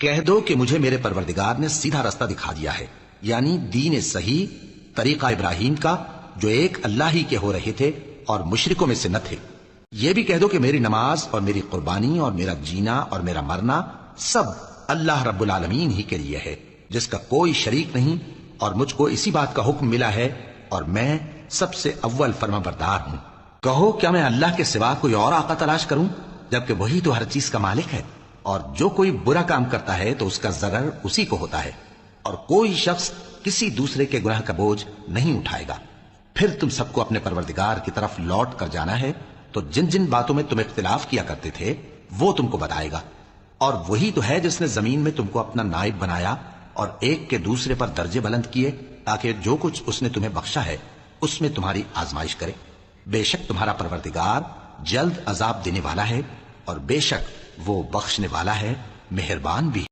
کہہ دو کہ مجھے میرے پروردگار نے سیدھا راستہ دکھا دیا ہے، یعنی دین صحیح، طریقہ ابراہیم کا، جو ایک اللہ ہی کے ہو رہے تھے اور مشرکوں میں سے نہ تھے۔ یہ بھی کہہ دو کہ میری نماز اور میری قربانی اور میرا جینا اور میرا مرنا سب اللہ رب العالمین ہی کے لیے ہے، جس کا کوئی شریک نہیں، اور مجھ کو اسی بات کا حکم ملا ہے اور میں سب سے اول فرما بردار ہوں۔ کہو کیا میں اللہ کے سوا کوئی اور آقا تلاش کروں، جبکہ وہی تو ہر چیز کا مالک ہے، اور جو کوئی برا کام کرتا ہے تو اس کا ضرر اسی کو ہوتا ہے، اور کوئی شخص کسی دوسرے کے گناہ کا بوجھ نہیں اٹھائے گا۔ پھر تم سب کو اپنے پروردگار کی طرف لوٹ کر جانا ہے، تو جن جن باتوں میں تم اختلاف کیا کرتے تھے وہ تم کو بتائے گا، اور وہی تو ہے جس نے زمین میں تم کو اپنا نائب بنایا اور ایک کے دوسرے پر درجے بلند کیے، تاکہ جو کچھ اس نے تمہیں بخشا ہے اس میں تمہاری آزمائش کرے۔ بے شک تمہارا پروردگار جلد عذاب دینے والا ہے، اور بے شک وہ بخشنے والا ہے، مہربان بھی۔